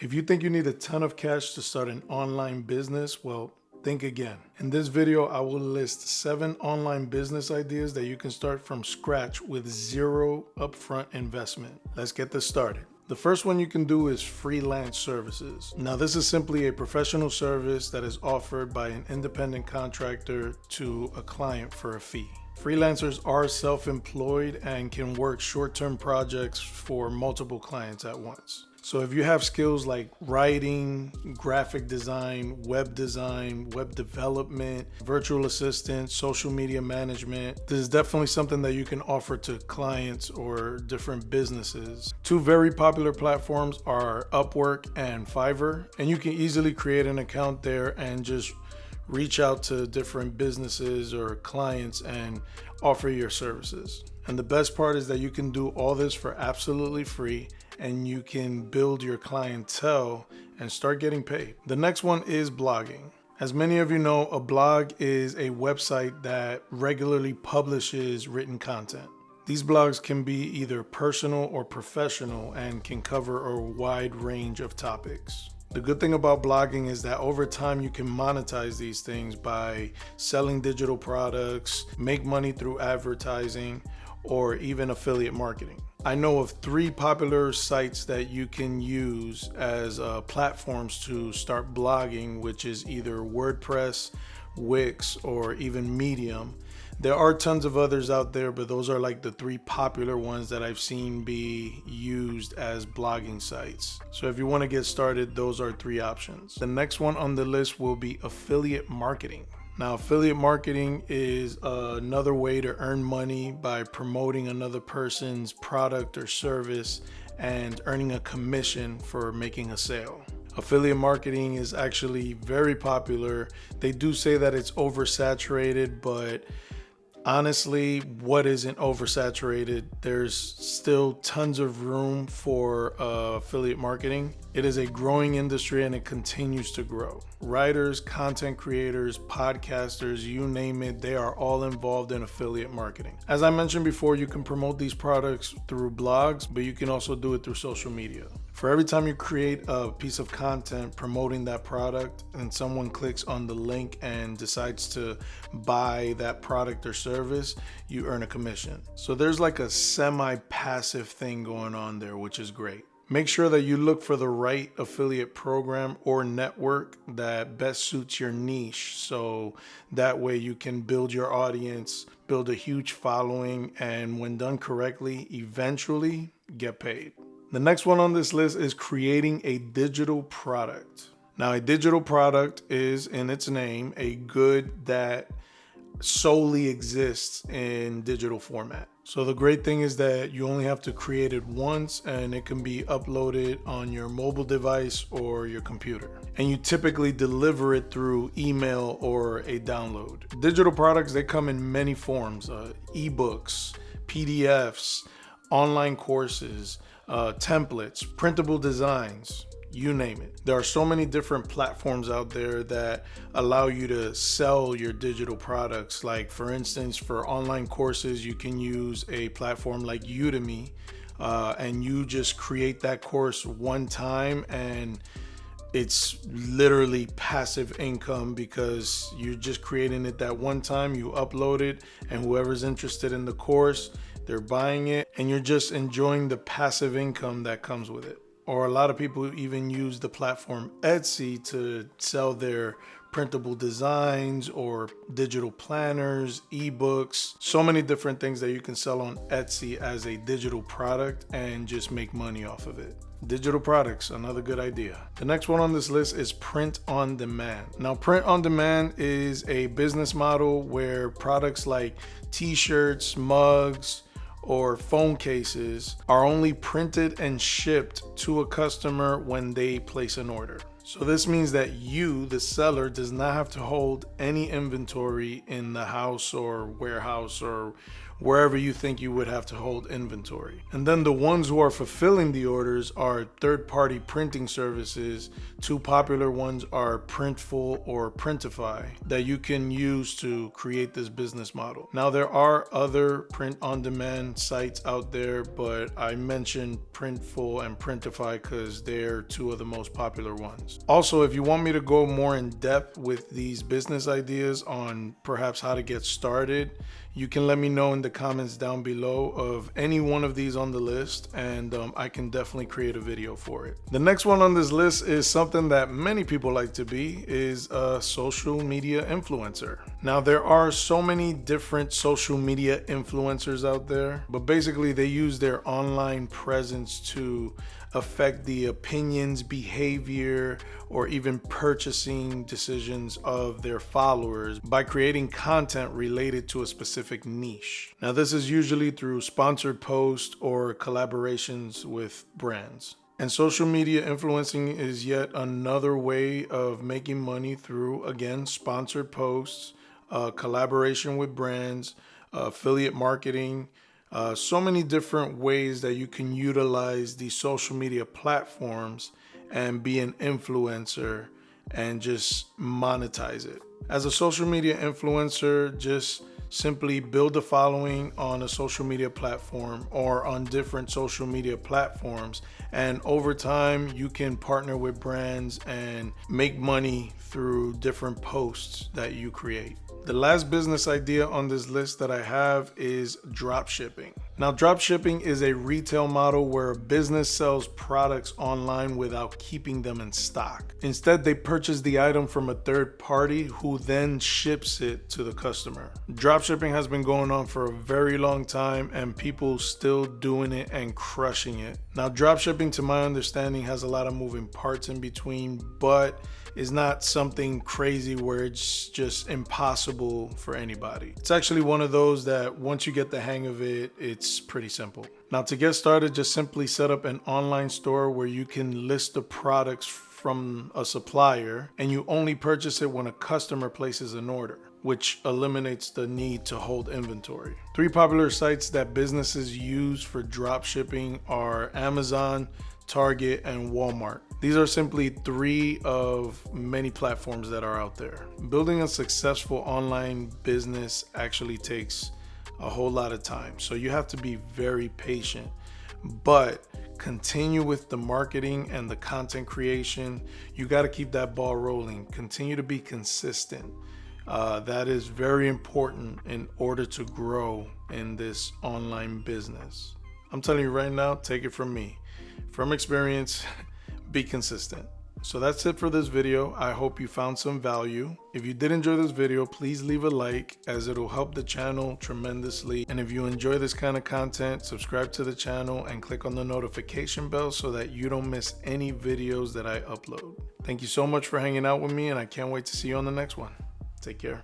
If you think you need a ton of cash to start an online business, well, think again. In this video, I will list 7 online business ideas that you can start from scratch with zero upfront investment. Let's get this started. The first one you can do is freelance services. Now, this is simply a professional service that is offered by an independent contractor to a client for a fee. Freelancers are self-employed and can work short-term projects for multiple clients at once. So if you have skills like writing, graphic design, web development, virtual assistant, social media management, this is definitely something that you can offer to clients or different businesses. 2 very popular platforms are Upwork and Fiverr, and you can easily create an account there and just reach out to different businesses or clients and offer your services. And the best part is that you can do all this for absolutely free, and you can build your clientele and start getting paid. The next one is blogging. As many of you know, a blog is a website that regularly publishes written content. These blogs can be either personal or professional and can cover a wide range of topics. The good thing about blogging is that over time you can monetize these things by selling digital products, make money through advertising, or even affiliate marketing. I know of 3 popular sites that you can use as platforms to start blogging, which is either WordPress, Wix, or even Medium. There are tons of others out there, but those are like the 3 popular ones that I've seen be used as blogging sites. So if you want to get started, those are 3 options. The next one on the list will be affiliate marketing. Now, affiliate marketing is another way to earn money by promoting another person's product or service and earning a commission for making a sale. Affiliate marketing is actually very popular. They do say that it's oversaturated, but honestly, what isn't oversaturated? There's still tons of room for affiliate marketing. It is a growing industry and it continues to grow. Writers, content creators, podcasters, you name it, they are all involved in affiliate marketing. As I mentioned before, you can promote these products through blogs, but you can also do it through social media. For every time you create a piece of content promoting that product and someone clicks on the link and decides to buy that product or service, you earn a commission. So there's like a semi-passive thing going on there, which is great. Make sure that you look for the right affiliate program or network that best suits your niche. So that way you can build your audience, build a huge following, and when done correctly, eventually get paid. The next one on this list is creating a digital product. Now, a digital product is, in its name, a good that solely exists in digital format. So the great thing is that you only have to create it once and it can be uploaded on your mobile device or your computer. And you typically deliver it through email or a download. Digital products, they come in many forms, ebooks, PDFs, online courses, templates, printable designs, you name it. There are so many different platforms out there that allow you to sell your digital products. Like for instance, for online courses, you can use a platform like Udemy, and you just create that course one time and it's literally passive income because you're just creating it that one time, you upload it, and whoever's interested in the course, they're buying it, and you're just enjoying the passive income that comes with it. Or a lot of people even use the platform Etsy to sell their printable designs or digital planners, ebooks, so many different things that you can sell on Etsy as a digital product and just make money off of it. Digital products, another good idea. The next one on this list is print on demand. Now, print on demand is a business model where products like t-shirts, mugs, or phone cases are only printed and shipped to a customer when they place an order. So this means that you, the seller, does not have to hold any inventory in the house or warehouse or wherever you think you would have to hold inventory. And then the ones who are fulfilling the orders are third-party printing services. Two popular ones are Printful or Printify that you can use to create this business model. Now there are other print-on-demand sites out there, but I mentioned Printful and Printify because they're two of the most popular ones. Also, if you want me to go more in depth with these business ideas on perhaps how to get started, you can let me know in the comments down below of any one of these on the list, and I can definitely create a video for it. The next one on this list is something that many people like to be, is a social media influencer. Now there are so many different social media influencers out there, but basically they use their online presence to affect the opinions, behavior, or even purchasing decisions of their followers by creating content related to a specific niche. Now this is usually through sponsored posts or collaborations with brands. And social media influencing is yet another way of making money through, again, sponsored posts, collaboration with brands, affiliate marketing, so many different ways that you can utilize these social media platforms and be an influencer and just monetize it. As a social media influencer, just simply build a following on a social media platform or on different social media platforms, and over time you can partner with brands and make money through different posts that you create. The last business idea on this list that I have is drop shipping. Now, drop shipping is a retail model where a business sells products online without keeping them in stock. Instead, they purchase the item from a third party who then ships it to the customer. Drop shipping has been going on for a very long time, and people still doing it and crushing it. Now, drop shipping, to my understanding, has a lot of moving parts in between, but is not something crazy where it's just impossible for anybody. It's actually one of those that once you get the hang of it, it's pretty simple. Now, to get started, just simply set up an online store where you can list the products from a supplier and you only purchase it when a customer places an order, which eliminates the need to hold inventory. Three popular sites that businesses use for drop shipping are Amazon, Target, and Walmart. These are simply three of many platforms that are out there. Building a successful online business actually takes a whole lot of time, so you have to be very patient, but continue with the marketing and the content creation. You got to keep that ball rolling. Continue to be consistent. That is very important in order to grow in this online business. I'm telling you right now, take it from me. From experience, be consistent. So that's it for this video. I hope you found some value. If you did enjoy this video, please leave a like, as it'll help the channel tremendously. And if you enjoy this kind of content, subscribe to the channel and click on the notification bell so that you don't miss any videos that I upload. Thank you so much for hanging out with me, and I can't wait to see you on the next one. Take care.